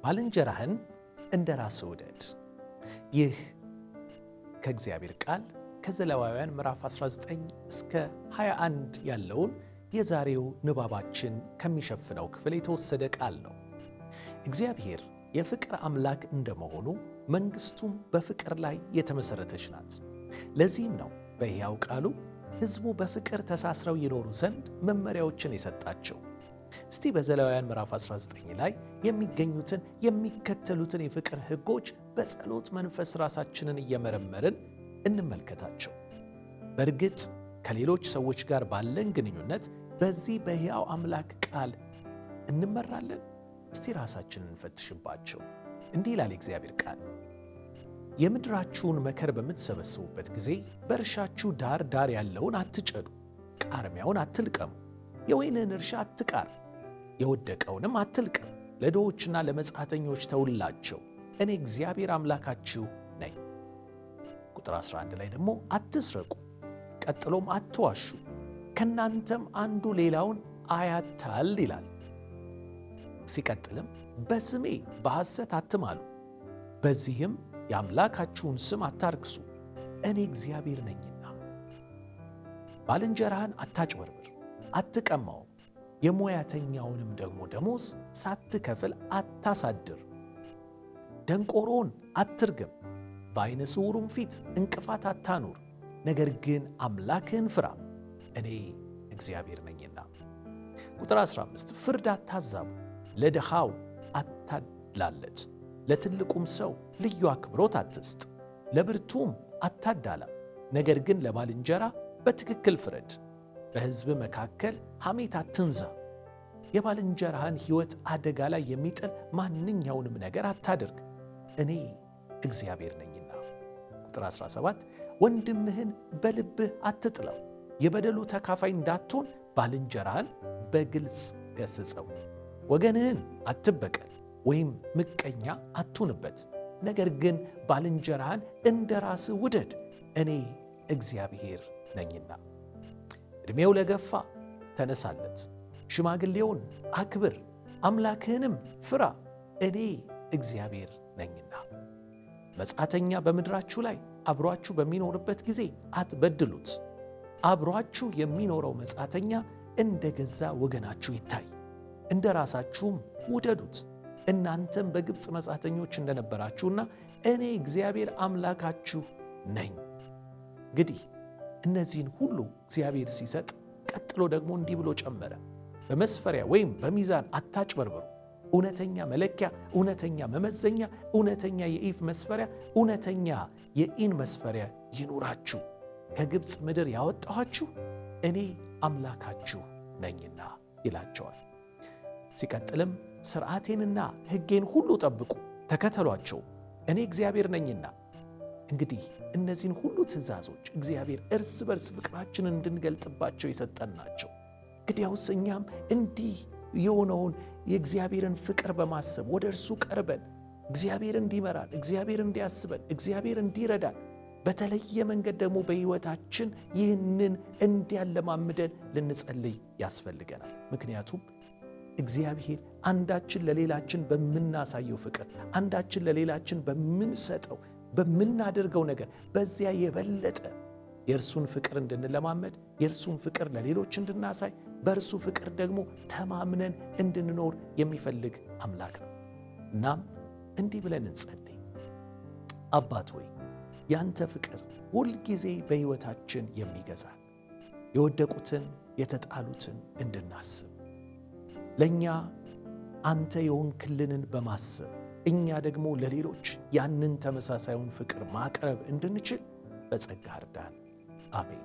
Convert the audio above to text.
ባልንጀራህን እንደ ራስህ ውደድ። ይህ ከእግዚአብሔር ቃል ከዘሌዋውያን ምዕራፍ 19 እስከ 21 ያለውን የዛሬው ንባባችን ከሚሸፍነው ክፍል የተወሰደ ቃል ነው። እግዚአብሔር የፍቅር አምላክ እንደመሆኑ መንግሥቱም በፍቅር ላይ የተመሠረተች ናት። ለዚህም ነው በሕያው ቃሉ ሕዝቡ በፍቅር ተሳስረው ይኖሩ ዘንድ መመሪያዎችን የሰጣቸው። እስቲ በዘሌዋውያን ምዕራፍ 19 ላይ የሚገኙትን የሚከተሉትን የፍቅር ሕጎች በጸሎት መንፈስ ራሳችንን እየመረመርን እንመልከታቸው። በእርግጥ ከሌሎች ሰዎች ጋር ባለን ግንኙነት በዚህ በሕያው አምላክ ቃል እንመራለን? እስቲ ራሳችንን እንፈትሽባቸው። እንዲህ ይላል እግዚአብሔር ቃል፣ የምድራችሁን መከር በምትሰበስቡበት ጊዜ በእርሻችሁ ዳር ዳር ያለውን አትጨዱ፣ ቃርሚያውን አትልቀሙ፣ የወይንህን እርሻ አትቃር፣ የወደቀውንም አትልቀም። ለድሆችና ለመጻተኞች ተውላቸው፣ እኔ እግዚአብሔር አምላካችሁ ነኝ። ቁጥር 11 ላይ ደግሞ አትስረቁ፣ ቀጥሎም አትዋሹ፣ ከእናንተም አንዱ ሌላውን አያታል ይላል። ሲቀጥልም በስሜ በሐሰት አትማሉ፣ በዚህም የአምላካችሁን ስም አታርክሱ፣ እኔ እግዚአብሔር ነኝና። ባልንጀራህን አታጭበርብር፣ አትቀማው፣ የሞያተኛውንም ደግሞ ደሞዝ ሳትከፍል አታሳድር። ደንቆሮውን አትርገም፣ በዓይነ ስውሩም ፊት እንቅፋት አታኑር፣ ነገር ግን አምላክህን ፍራ፣ እኔ እግዚአብሔር ነኝና። ቁጥር 15 ፍርድ አታዛቡ፣ ለድሃው አታድላለት፣ ለትልቁም ሰው ልዩ አክብሮት አትስጥ፣ ለብርቱም አታዳላ፣ ነገር ግን ለባልንጀራ በትክክል ፍረድ። በሕዝብ መካከል ሐሜት አትንዛ፣ የባልንጀራህን ሕይወት አደጋ ላይ የሚጥል ማንኛውንም ነገር አታድርግ፣ እኔ እግዚአብሔር ነኝና። ቁጥር 17 ወንድምህን በልብህ አትጥለው፣ የበደሉ ተካፋይ እንዳትሆን ባልንጀራህን በግልጽ ገሥጸው። ወገንህን አትበቀል ወይም ምቀኛ አትሁንበት፣ ነገር ግን ባልንጀራህን እንደ ራስህ ውደድ፣ እኔ እግዚአብሔር ነኝና። ዕድሜው ለገፋ ተነሳለት፣ ሽማግሌውን አክብር፣ አምላክህንም ፍራ፣ እኔ እግዚአብሔር ነኝና። መጻተኛ በምድራችሁ ላይ አብሮአችሁ በሚኖርበት ጊዜ አትበድሉት። አብሮአችሁ የሚኖረው መጻተኛ እንደ ገዛ ወገናችሁ ይታይ፣ እንደ ራሳችሁም ውደዱት። እናንተም በግብፅ መጻተኞች እንደነበራችሁና እኔ እግዚአብሔር አምላካችሁ ነኝ። እንግዲህ እነዚህን ሁሉ እግዚአብሔር ሲሰጥ ቀጥሎ ደግሞ እንዲህ ብሎ ጨመረ። በመስፈሪያ ወይም በሚዛን አታጭበርብሩ። እውነተኛ መለኪያ፣ እውነተኛ መመዘኛ፣ እውነተኛ የኢፍ መስፈሪያ፣ እውነተኛ የኢን መስፈሪያ ይኑራችሁ። ከግብፅ ምድር ያወጣኋችሁ እኔ አምላካችሁ ነኝና ይላቸዋል። ሲቀጥልም ሥርዓቴንና ሕጌን ሁሉ ጠብቁ፣ ተከተሏቸው፣ እኔ እግዚአብሔር ነኝና። እንግዲህ እነዚህን ሁሉ ትእዛዞች እግዚአብሔር እርስ በርስ ፍቅራችንን እንድንገልጥባቸው የሰጠን ናቸው። እንግዲያውስ እኛም እንዲህ የሆነውን የእግዚአብሔርን ፍቅር በማሰብ ወደ እርሱ ቀርበን እግዚአብሔር እንዲመራን፣ እግዚአብሔር እንዲያስበን፣ እግዚአብሔር እንዲረዳን፣ በተለየ መንገድ ደግሞ በሕይወታችን ይህንን እንዲያለማምደን ልንጸልይ ያስፈልገናል። ምክንያቱም እግዚአብሔር አንዳችን ለሌላችን በምናሳየው ፍቅር፣ አንዳችን ለሌላችን በምንሰጠው በምናደርገው ነገር በዚያ የበለጠ የእርሱን ፍቅር እንድንለማመድ፣ የእርሱን ፍቅር ለሌሎች እንድናሳይ፣ በእርሱ ፍቅር ደግሞ ተማምነን እንድንኖር የሚፈልግ አምላክ ነው። እናም እንዲህ ብለን እንጸልይ። አባት ሆይ ያንተ ፍቅር ሁልጊዜ በሕይወታችን የሚገዛን፣ የወደቁትን የተጣሉትን እንድናስብ፣ ለእኛ አንተ የሆንክልንን በማሰብ እኛ ደግሞ ለሌሎች ያንን ተመሳሳዩን ፍቅር ማቅረብ እንድንችል በጸጋ እርዳን። አሜን።